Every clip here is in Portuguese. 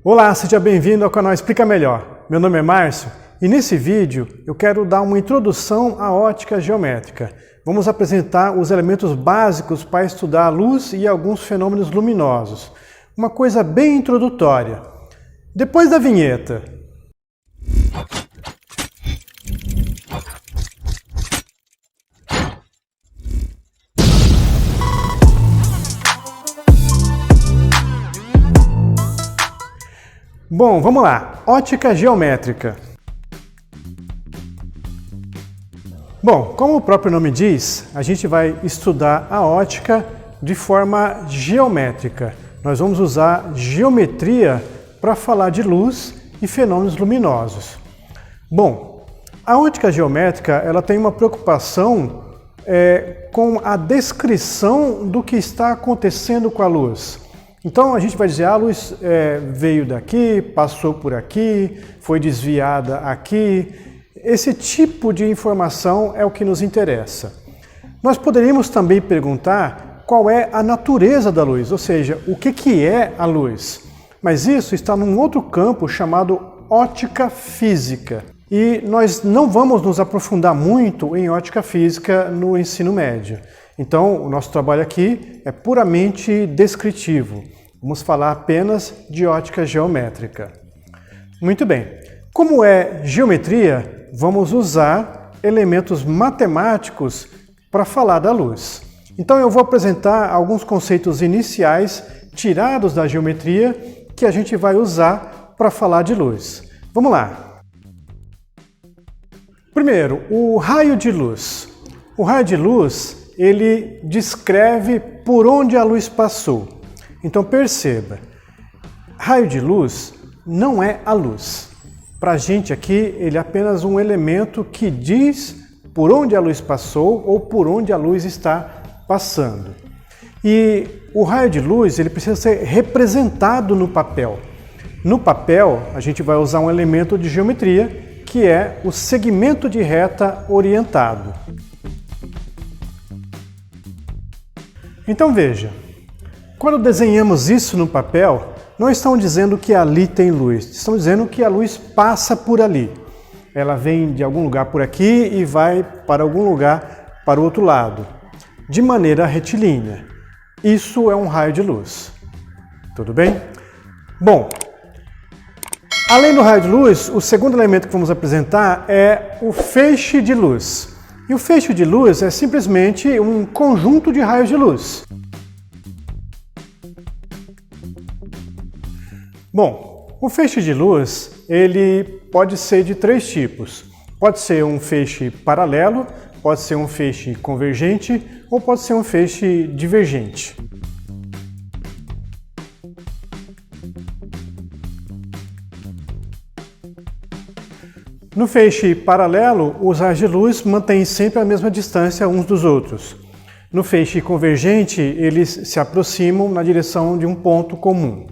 Olá, seja bem-vindo ao canal Explica Melhor. Meu nome é Márcio e nesse vídeo eu quero dar uma introdução à ótica geométrica. Vamos apresentar os elementos básicos para estudar a luz e alguns fenômenos luminosos. Uma coisa bem introdutória. Depois da vinheta. Bom, vamos lá. Ótica geométrica. Bom, como o próprio nome diz, a gente vai estudar a ótica de forma geométrica. Nós vamos usar geometria para falar de luz e fenômenos luminosos. Bom, a ótica geométrica ela tem uma preocupação com a descrição do que está acontecendo com a luz. Então a gente vai dizer, a luz veio daqui, passou por aqui, foi desviada aqui. Esse tipo de informação é o que nos interessa. Nós poderíamos também perguntar qual é a natureza da luz, ou seja, o que é a luz. Mas isso está num outro campo chamado ótica física. E nós não vamos nos aprofundar muito em ótica física no ensino médio. Então, o nosso trabalho aqui é puramente descritivo. Vamos falar apenas de ótica geométrica. Muito bem. Como é geometria, vamos usar elementos matemáticos para falar da luz. Então, eu vou apresentar alguns conceitos iniciais tirados da geometria que a gente vai usar para falar de luz. Vamos lá. Primeiro, o raio de luz. O raio de luz, ele descreve por onde a luz passou. Então perceba, raio de luz não é a luz. Para a gente aqui, ele é apenas um elemento que diz por onde a luz passou ou por onde a luz está passando. E o raio de luz ele precisa ser representado no papel. No papel, a gente vai usar um elemento de geometria, que é o segmento de reta orientado. Então veja, quando desenhamos isso no papel, não estão dizendo que ali tem luz, estão dizendo que a luz passa por ali. Ela vem de algum lugar por aqui e vai para algum lugar para o outro lado, de maneira retilínea. Isso é um raio de luz. Tudo bem? Bom, além do raio de luz, o segundo elemento que vamos apresentar é o feixe de luz. E o feixe de luz é simplesmente um conjunto de raios de luz. Bom, o feixe de luz, ele pode ser de três tipos. Pode ser um feixe paralelo, pode ser um feixe convergente ou pode ser um feixe divergente. No feixe paralelo, os raios de luz mantêm sempre a mesma distância uns dos outros. No feixe convergente, eles se aproximam na direção de um ponto comum.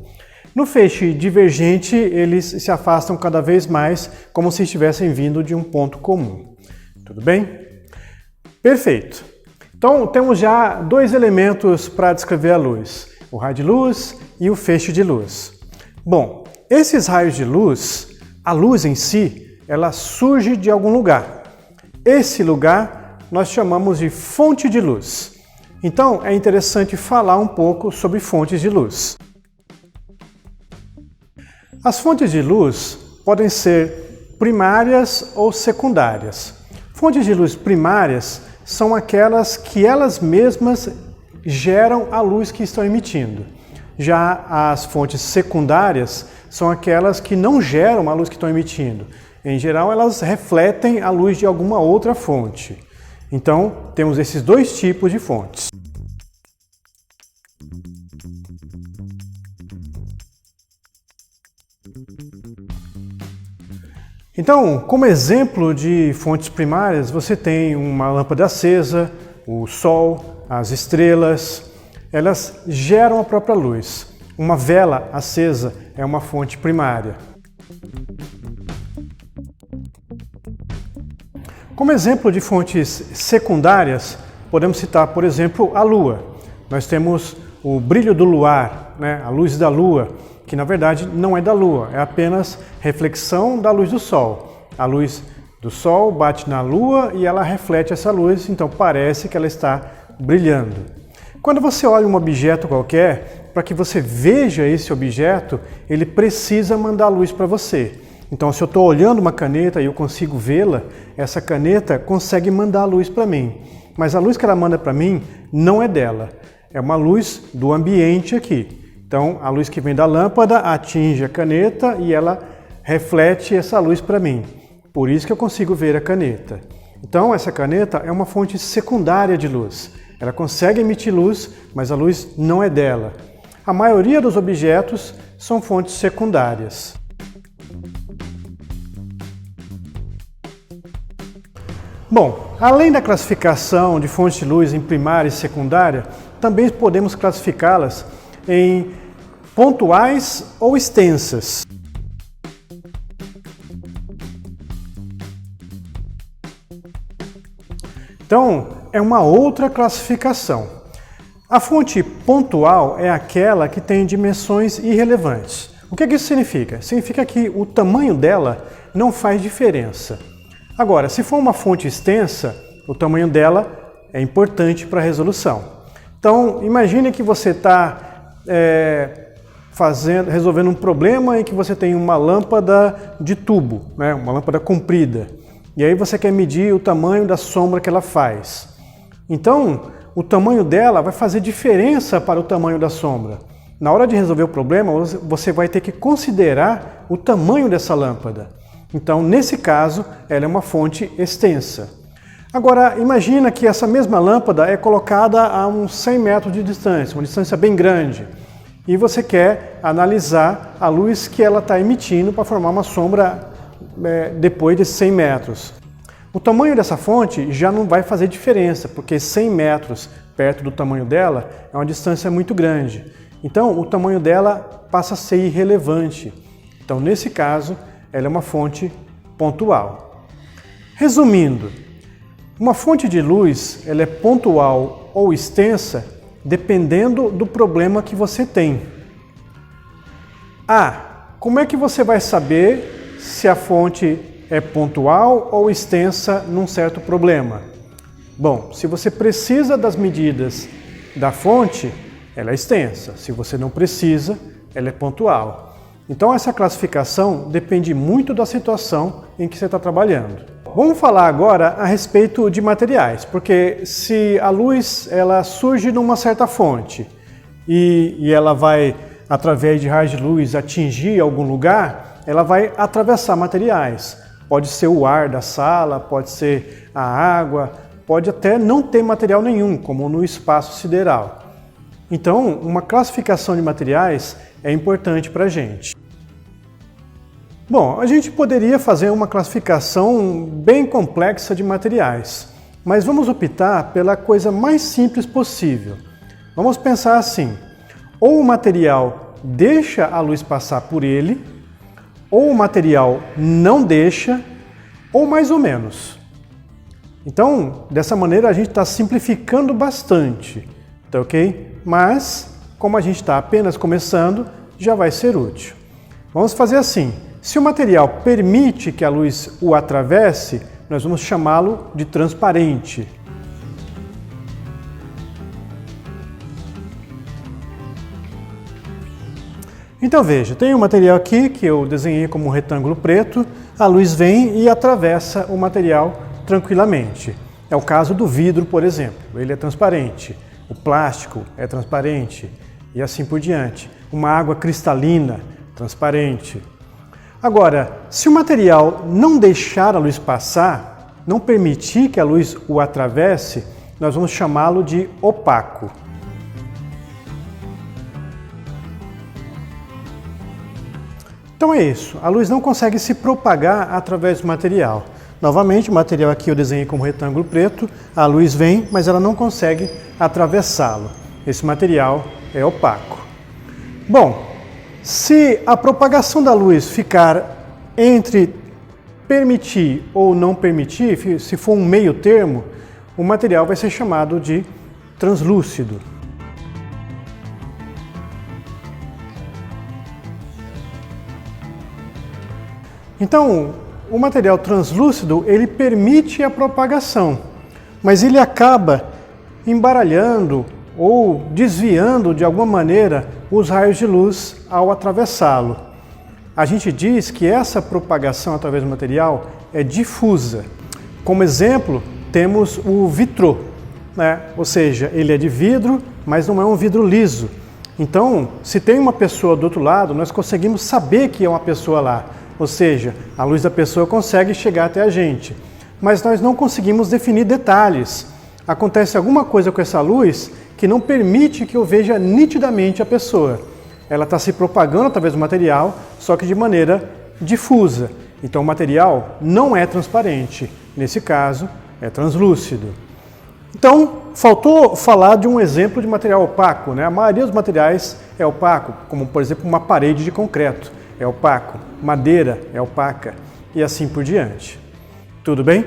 No feixe divergente, eles se afastam cada vez mais, como se estivessem vindo de um ponto comum. Tudo bem? Perfeito. Então, temos já dois elementos para descrever a luz, o raio de luz e o feixe de luz. Bom, esses raios de luz, a luz em si, ela surge de algum lugar. Esse lugar nós chamamos de fonte de luz. Então, é interessante falar um pouco sobre fontes de luz. As fontes de luz podem ser primárias ou secundárias. Fontes de luz primárias são aquelas que elas mesmas geram a luz que estão emitindo. Já as fontes secundárias são aquelas que não geram a luz que estão emitindo. Em geral, elas refletem a luz de alguma outra fonte. Então, temos esses dois tipos de fontes. Então, como exemplo de fontes primárias, você tem uma lâmpada acesa, o sol, as estrelas, elas geram a própria luz. Uma vela acesa é uma fonte primária. Como exemplo de fontes secundárias, podemos citar, por exemplo, a Lua. Nós temos o brilho do luar, a luz da Lua, que na verdade não é da Lua, é apenas reflexão da luz do Sol. A luz do Sol bate na Lua e ela reflete essa luz, então parece que ela está brilhando. Quando você olha um objeto qualquer, para que você veja esse objeto, ele precisa mandar luz para você. Então, se eu estou olhando uma caneta e eu consigo vê-la, essa caneta consegue mandar luz para mim. Mas a luz que ela manda para mim não é dela, é uma luz do ambiente aqui. Então, a luz que vem da lâmpada atinge a caneta e ela reflete essa luz para mim. Por isso que eu consigo ver a caneta. Então, essa caneta é uma fonte secundária de luz. Ela consegue emitir luz, mas a luz não é dela. A maioria dos objetos são fontes secundárias. Bom, além da classificação de fontes de luz em primária e secundária, também podemos classificá-las em pontuais ou extensas. Então, é uma outra classificação. A fonte pontual é aquela que tem dimensões irrelevantes. O que isso significa? Significa que o tamanho dela não faz diferença. Agora, se for uma fonte extensa, o tamanho dela é importante para a resolução. Então, imagine que você está resolvendo um problema em que você tem uma lâmpada de tubo, né? Uma lâmpada comprida. E aí você quer medir o tamanho da sombra que ela faz. Então, o tamanho dela vai fazer diferença para o tamanho da sombra. Na hora de resolver o problema, você vai ter que considerar o tamanho dessa lâmpada. Então, nesse caso, ela é uma fonte extensa. Agora, imagina que essa mesma lâmpada é colocada a uns 100 metros de distância, uma distância bem grande. E você quer analisar a luz que ela está emitindo para formar uma sombra depois de 100 metros. O tamanho dessa fonte já não vai fazer diferença, porque 100 metros perto do tamanho dela é uma distância muito grande. Então, o tamanho dela passa a ser irrelevante. Então, nesse caso, ela é uma fonte pontual. Resumindo, uma fonte de luz ela é pontual ou extensa dependendo do problema que você tem. Como é que você vai saber se a fonte é pontual ou extensa num certo problema? Bom, se você precisa das medidas da fonte, ela é extensa. Se você não precisa, ela é pontual. Então essa classificação depende muito da situação em que você está trabalhando. Vamos falar agora a respeito de materiais, porque se a luz ela surge numa certa fonte e ela vai, através de raios de luz, atingir algum lugar, ela vai atravessar materiais. Pode ser o ar da sala, pode ser a água, pode até não ter material nenhum, como no espaço sideral. Então, uma classificação de materiais é importante para a gente. Bom, a gente poderia fazer uma classificação bem complexa de materiais, mas vamos optar pela coisa mais simples possível. Vamos pensar assim, ou o material deixa a luz passar por ele, ou o material não deixa, ou mais ou menos. Então, dessa maneira a gente está simplificando bastante, tá ok? Mas, como a gente está apenas começando, já vai ser útil. Vamos fazer assim, se o material permite que a luz o atravesse, nós vamos chamá-lo de transparente. Então veja, tem um material aqui que eu desenhei como um retângulo preto, a luz vem e atravessa o material tranquilamente. É o caso do vidro, por exemplo, ele é transparente. O plástico é transparente e assim por diante. Uma água cristalina, transparente. Agora, se o material não deixar a luz passar, não permitir que a luz o atravesse, nós vamos chamá-lo de opaco. Então é isso, a luz não consegue se propagar através do material. Novamente, o material aqui eu desenhei como retângulo preto, a luz vem, mas ela não consegue atravessá-lo. Esse material é opaco. Bom, se a propagação da luz ficar entre permitir ou não permitir, se for um meio termo, o material vai ser chamado de translúcido. Então, o material translúcido, ele permite a propagação, mas ele acaba embaralhando ou desviando de alguma maneira os raios de luz ao atravessá-lo. A gente diz que essa propagação através do material é difusa. Como exemplo, temos o vitrô, né? Ou seja, ele é de vidro, mas não é um vidro liso. Então, se tem uma pessoa do outro lado, nós conseguimos saber que é uma pessoa lá. Ou seja, a luz da pessoa consegue chegar até a gente. Mas nós não conseguimos definir detalhes. Acontece alguma coisa com essa luz que não permite que eu veja nitidamente a pessoa. Ela está se propagando através do material, só que de maneira difusa. Então o material não é transparente. Nesse caso, é translúcido. Então, faltou falar de um exemplo de material opaco, né? A maioria dos materiais é opaco, como por exemplo uma parede de concreto é opaco, madeira é opaca e assim por diante. Tudo bem?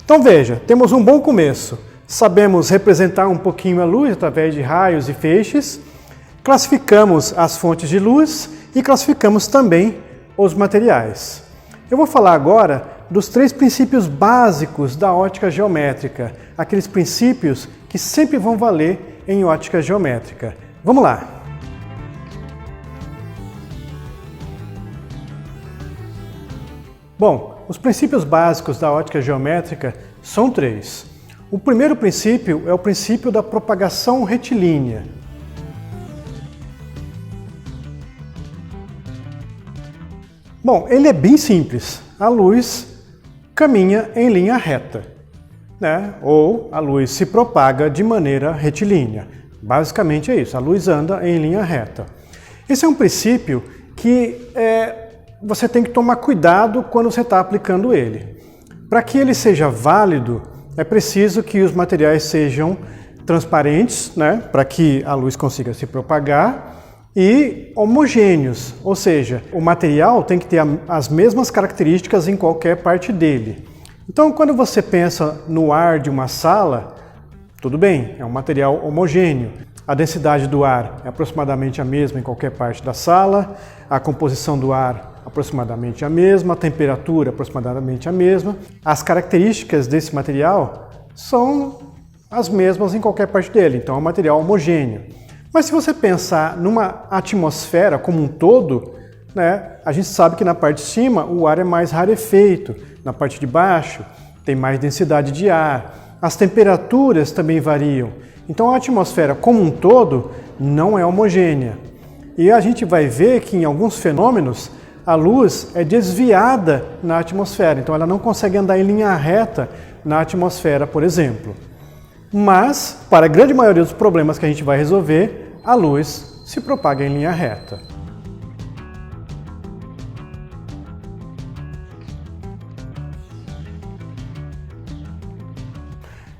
Então veja, temos um bom começo. Sabemos representar um pouquinho a luz através de raios e feixes, classificamos as fontes de luz e classificamos também os materiais. Eu vou falar agora dos 3 princípios básicos da ótica geométrica, aqueles princípios que sempre vão valer em ótica geométrica. Vamos lá! Bom, os princípios básicos da ótica geométrica são 3. O primeiro princípio é o princípio da propagação retilínea. Bom, ele é bem simples. A luz caminha em linha reta, né? Ou a luz se propaga de maneira retilínea. Basicamente é isso, a luz anda em linha reta. Esse é um princípio que você tem que tomar cuidado quando você está aplicando ele. Para que ele seja válido, é preciso que os materiais sejam transparentes, né? Para que a luz consiga se propagar, e homogêneos, ou seja, o material tem que ter as mesmas características em qualquer parte dele. Então, quando você pensa no ar de uma sala, tudo bem, é um material homogêneo. A densidade do ar é aproximadamente a mesma em qualquer parte da sala, a composição do ar aproximadamente a mesma, a temperatura aproximadamente a mesma. As características desse material são as mesmas em qualquer parte dele, então é um material homogêneo. Mas se você pensar numa atmosfera como um todo, né, a gente sabe que na parte de cima o ar é mais rarefeito, na parte de baixo tem mais densidade de ar, as temperaturas também variam. Então a atmosfera como um todo não é homogênea. E a gente vai ver que em alguns fenômenos a luz é desviada na atmosfera, então ela não consegue andar em linha reta na atmosfera, por exemplo. Mas, para a grande maioria dos problemas que a gente vai resolver, a luz se propaga em linha reta.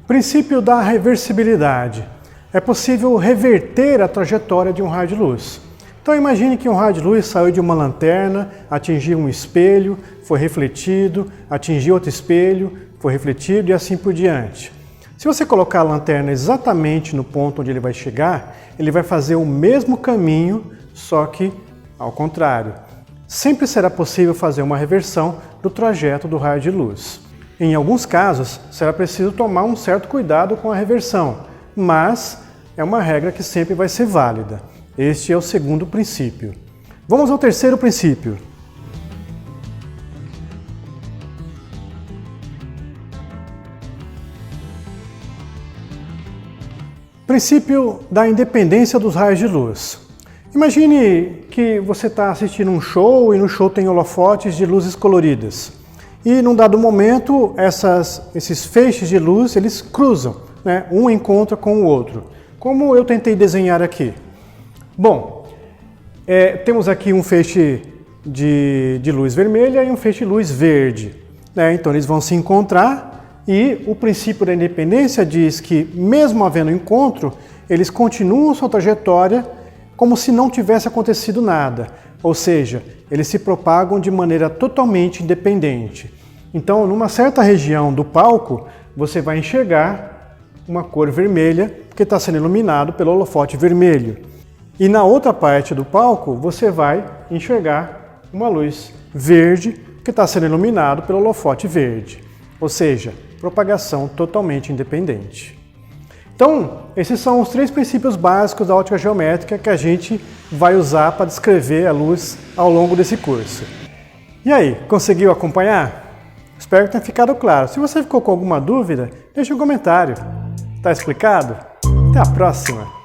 Princípio da reversibilidade. É possível reverter a trajetória de um raio de luz. Então imagine que um raio de luz saiu de uma lanterna, atingiu um espelho, foi refletido, atingiu outro espelho, foi refletido e assim por diante. Se você colocar a lanterna exatamente no ponto onde ele vai chegar, ele vai fazer o mesmo caminho, só que ao contrário. Sempre será possível fazer uma reversão do trajeto do raio de luz. Em alguns casos, será preciso tomar um certo cuidado com a reversão, mas é uma regra que sempre vai ser válida. Este é o segundo princípio. Vamos ao terceiro princípio. Princípio da independência dos raios de luz. Imagine que você está assistindo um show e no show tem holofotes de luzes coloridas. E num dado momento, esses feixes de luz, eles cruzam, né? Um encontra com o outro. Como eu tentei desenhar aqui. Bom, temos aqui um feixe de luz vermelha e um feixe de luz verde, né? Então eles vão se encontrar. E o princípio da independência diz que, mesmo havendo encontro, eles continuam sua trajetória como se não tivesse acontecido nada. Ou seja, eles se propagam de maneira totalmente independente. Então, numa certa região do palco, você vai enxergar uma cor vermelha, porque está sendo iluminado pelo holofote vermelho. E na outra parte do palco, você vai enxergar uma luz verde, que está sendo iluminado pelo holofote verde, ou seja, propagação totalmente independente. Então, esses são os 3 princípios básicos da ótica geométrica que a gente vai usar para descrever a luz ao longo desse curso. E aí, conseguiu acompanhar? Espero que tenha ficado claro. Se você ficou com alguma dúvida, deixe um comentário. Está explicado? Até a próxima!